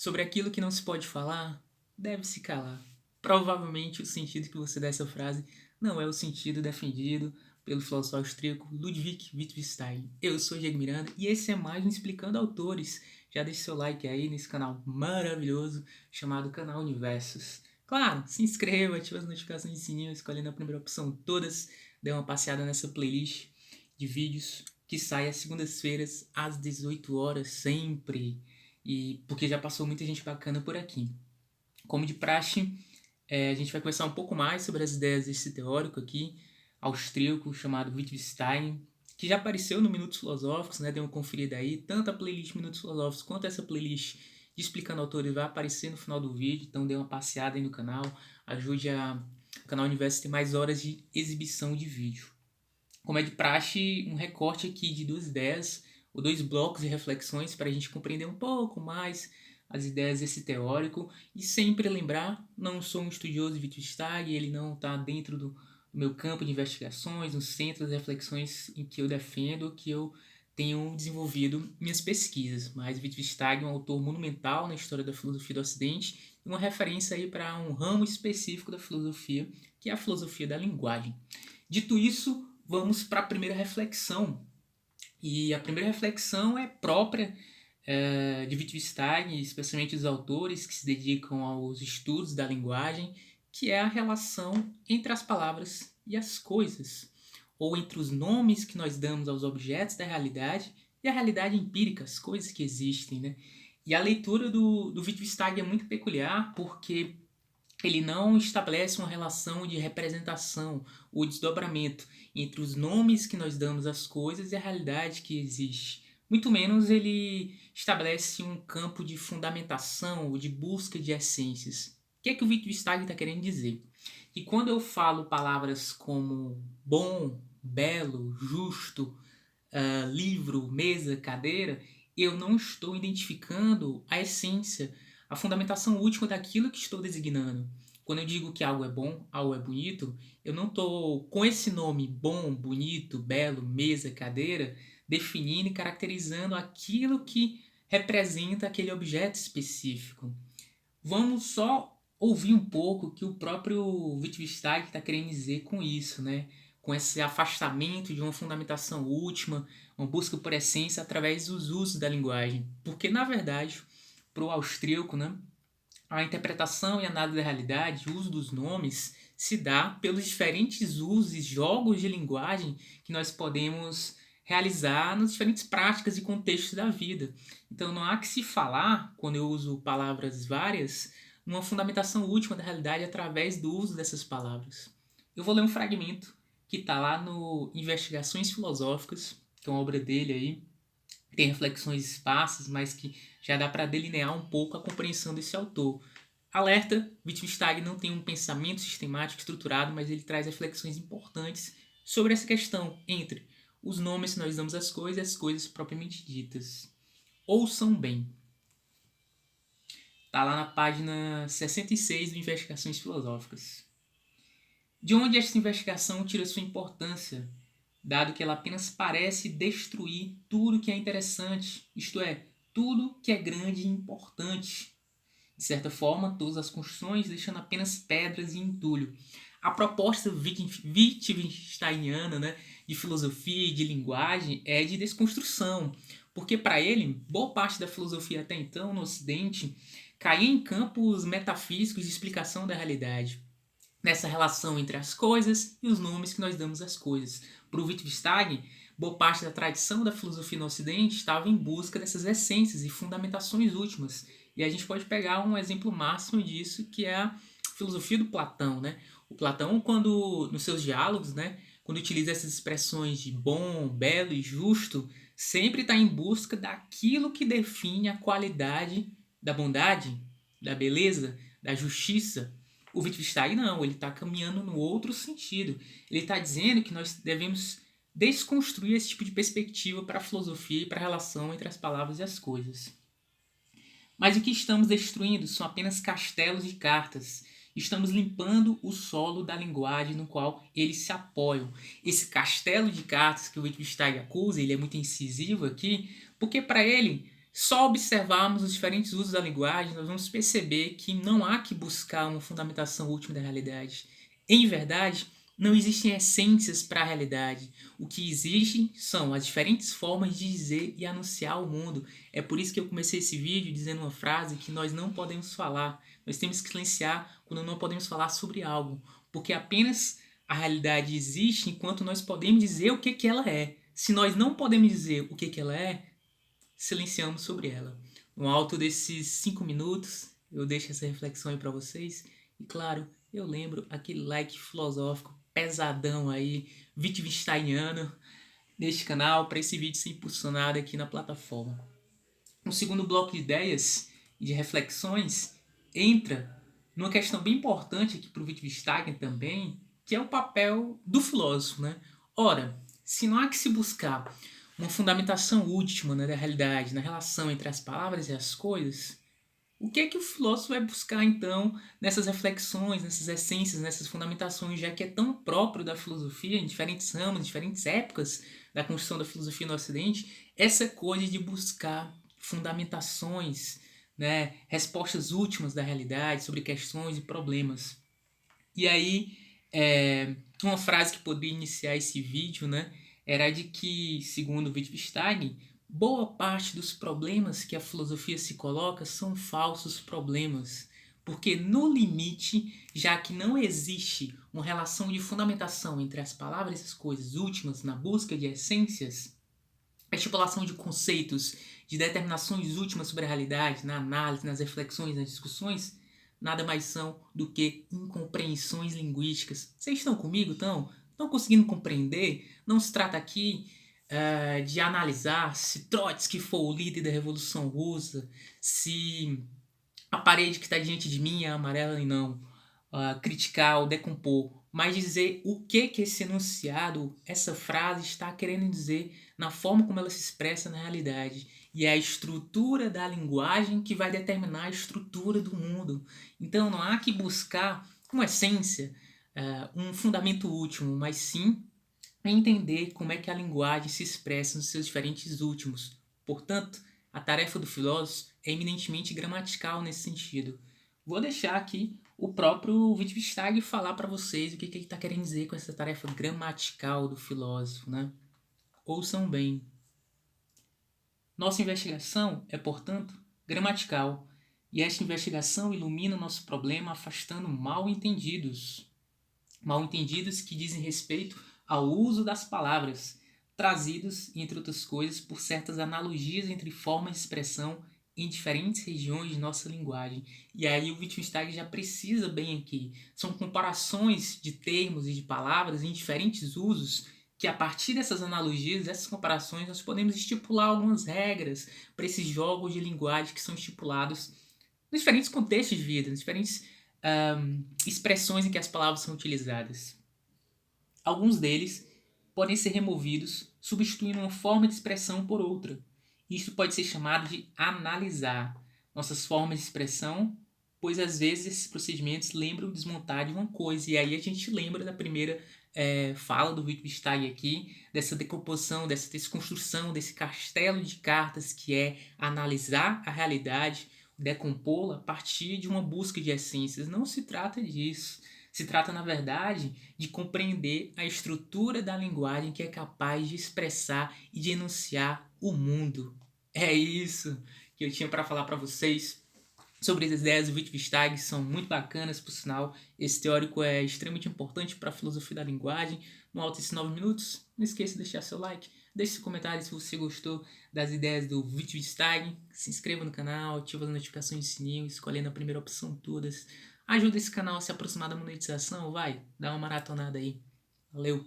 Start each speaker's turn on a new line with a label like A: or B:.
A: Sobre aquilo que não se pode falar, deve-se calar. Provavelmente o sentido que você dá essa frase não é o sentido defendido pelo filósofo austríaco Ludwig Wittgenstein. Eu sou Diego Miranda e esse é mais um Explicando Autores. Já deixe seu like aí nesse canal maravilhoso chamado Canal Universos. Claro, se inscreva, ative as notificações de sininho, escolhendo a primeira opção todas. Dê uma passeada nessa playlist de vídeos que sai às segundas-feiras às 18 horas sempre. E porque já passou muita gente bacana por aqui. Como de praxe, a gente vai conversar um pouco mais sobre as ideias desse teórico aqui, austríaco, chamado Wittgenstein, que já apareceu no Minutos Filosóficos, né? Dê uma conferida aí. Tanto a playlist Minutos Filosóficos quanto essa playlist de Explicando Autores vai aparecer no final do vídeo, então dê uma passeada aí no canal, ajude o canal Universo a ter mais horas de exibição de vídeo. Como é de praxe, um recorte aqui de duas ideias, ou dois blocos de reflexões para a gente compreender um pouco mais as ideias desse teórico e sempre lembrar, não sou um estudioso de Wittgenstein, ele não está dentro do meu campo de investigações, no centro das reflexões em que eu defendo, que eu tenho desenvolvido minhas pesquisas, mas Wittgenstein é um autor monumental na história da filosofia do Ocidente e uma referência aí para um ramo específico da filosofia, que é a filosofia da linguagem. Dito isso, vamos para a primeira reflexão. E a primeira reflexão é própria de Wittgenstein, especialmente os autores que se dedicam aos estudos da linguagem, que é a relação entre as palavras e as coisas, ou entre os nomes que nós damos aos objetos da realidade e a realidade empírica, as coisas que existem. Né? E a leitura do Wittgenstein é muito peculiar porque ele não estabelece uma relação de representação ou desdobramento entre os nomes que nós damos às coisas e a realidade que existe. Muito menos ele estabelece um campo de fundamentação ou de busca de essências. O que é que o Wittgenstein está querendo dizer? Que quando eu falo palavras como bom, belo, justo, livro, mesa, cadeira, eu não estou identificando a essência, a fundamentação última daquilo que estou designando. Quando eu digo que algo é bom, algo é bonito, eu não estou com esse nome bom, bonito, belo, mesa, cadeira, definindo e caracterizando aquilo que representa aquele objeto específico. Vamos só ouvir um pouco o que o próprio Wittgenstein está querendo dizer com isso, né? Com esse afastamento de uma fundamentação última, uma busca por essência através dos usos da linguagem. Porque, na verdade, para o austríaco, né, a interpretação e análise da realidade, o uso dos nomes, se dá pelos diferentes usos e jogos de linguagem que nós podemos realizar nas diferentes práticas e contextos da vida. Então não há que se falar, quando eu uso palavras várias, numa fundamentação última da realidade através do uso dessas palavras. Eu vou ler um fragmento que está lá no Investigações Filosóficas, que é uma obra dele aí, tem reflexões esparsas, mas que já dá para delinear um pouco a compreensão desse autor. Alerta, Wittgenstein não tem um pensamento sistemático estruturado, mas ele traz reflexões importantes sobre essa questão entre os nomes que nós damos às coisas e as coisas propriamente ditas. Ouçam bem. Está lá na página 66 do Investigações Filosóficas. De onde esta investigação tira sua importância, dado que ela apenas parece destruir tudo que é interessante, isto é, tudo que é grande e importante. De certa forma, todas as construções deixando apenas pedras e entulho. A proposta Wittgensteiniana, né, de filosofia e de linguagem é de desconstrução, porque para ele, boa parte da filosofia até então no Ocidente caía em campos metafísicos de explicação da realidade, nessa relação entre as coisas e os nomes que nós damos às coisas. Para o Wittgenstein, boa parte da tradição da filosofia no Ocidente estava em busca dessas essências e fundamentações últimas. E a gente pode pegar um exemplo máximo disso, que é a filosofia do Platão. Né? O Platão, quando nos seus diálogos, né, quando utiliza essas expressões de bom, belo e justo, sempre está em busca daquilo que define a qualidade da bondade, da beleza, da justiça. O Wittgenstein não, ele está caminhando no outro sentido. Ele está dizendo que nós devemos desconstruir esse tipo de perspectiva para a filosofia e para a relação entre as palavras e as coisas. Mas o que estamos destruindo são apenas castelos de cartas. Estamos limpando o solo da linguagem no qual eles se apoiam. Esse castelo de cartas que o Wittgenstein acusa, ele é muito incisivo aqui, porque para ele Só observarmos os diferentes usos da linguagem, nós vamos perceber que não há que buscar uma fundamentação última da realidade. Em verdade, não existem essências para a realidade. O que existe são as diferentes formas de dizer e anunciar o mundo. É por isso que eu comecei esse vídeo dizendo uma frase que nós não podemos falar. Nós temos que silenciar quando não podemos falar sobre algo, porque apenas a realidade existe enquanto nós podemos dizer o que ela é. Se nós não podemos dizer o que ela é, silenciamos sobre ela. No alto desses 5 minutos, eu deixo essa reflexão aí para vocês. E claro, eu lembro aquele like filosófico pesadão aí, Wittgensteiniano, neste canal, para esse vídeo ser impulsionado aqui na plataforma. O segundo bloco de ideias e de reflexões entra numa questão bem importante aqui para o Wittgenstein também, que é o papel do filósofo, né? Ora, se não há que se buscar uma fundamentação última, né, da realidade, na relação entre as palavras e as coisas, o que é que o filósofo vai buscar então nessas reflexões, nessas essências, nessas fundamentações, já que é tão próprio da filosofia, em diferentes ramos, em diferentes épocas da construção da filosofia no Ocidente, essa coisa de buscar fundamentações, né, respostas últimas da realidade sobre questões e problemas. E aí, uma frase que poderia iniciar esse vídeo, né, era de que, segundo Wittgenstein, boa parte dos problemas que a filosofia se coloca são falsos problemas, porque no limite, já que não existe uma relação de fundamentação entre as palavras e as coisas últimas na busca de essências, a estipulação de conceitos, de determinações últimas sobre a realidade, na análise, nas reflexões, nas discussões, nada mais são do que incompreensões linguísticas. Vocês estão comigo, então? Estão conseguindo compreender? Não se trata aqui de analisar se Trotsky foi o líder da Revolução Russa, se a parede que está diante de mim é amarela e não, criticar ou decompor, mas dizer o que esse enunciado, essa frase está querendo dizer na forma como ela se expressa na realidade. E é a estrutura da linguagem que vai determinar a estrutura do mundo. Então não há que buscar uma essência, um fundamento último, mas sim entender como é que a linguagem se expressa nos seus diferentes últimos. Portanto, a tarefa do filósofo é eminentemente gramatical nesse sentido. Vou deixar aqui o próprio Wittgenstein falar para vocês o que ele está querendo dizer com essa tarefa gramatical do filósofo, né? Ouçam bem. Nossa investigação é, portanto, gramatical, e esta investigação ilumina o nosso problema afastando mal-entendidos. Mal-entendidos que dizem respeito ao uso das palavras, trazidos, entre outras coisas, por certas analogias entre formas de expressão em diferentes regiões de nossa linguagem. E aí o Wittgenstein já precisa bem aqui. São comparações de termos e de palavras em diferentes usos que a partir dessas analogias, dessas comparações, nós podemos estipular algumas regras para esses jogos de linguagem que são estipulados nos diferentes contextos de vida, nas diferentes expressões em que as palavras são utilizadas. Alguns deles podem ser removidos, substituindo uma forma de expressão por outra. Isto pode ser chamado de analisar nossas formas de expressão, pois às vezes esses procedimentos lembram desmontar de uma coisa. E aí a gente lembra da primeira fala do Wittgenstein aqui, dessa decomposição, dessa desconstrução, desse castelo de cartas que é analisar a realidade, decompô-la a partir de uma busca de essências. Não se trata disso. Se trata, na verdade, de compreender a estrutura da linguagem que é capaz de expressar e de enunciar o mundo. É isso que eu tinha para falar para vocês sobre as ideias do Wittgenstein, que são muito bacanas, por sinal. Esse teórico é extremamente importante para a filosofia da linguagem. No alto desses 9 minutos, não esqueça de deixar seu like, deixe seu comentário se você gostou das ideias do Wittgenstein, se inscreva no canal, ative as notificações de sininho, escolhendo a primeira opção todas. Ajuda esse canal a se aproximar da monetização, vai, dá uma maratonada aí. Valeu!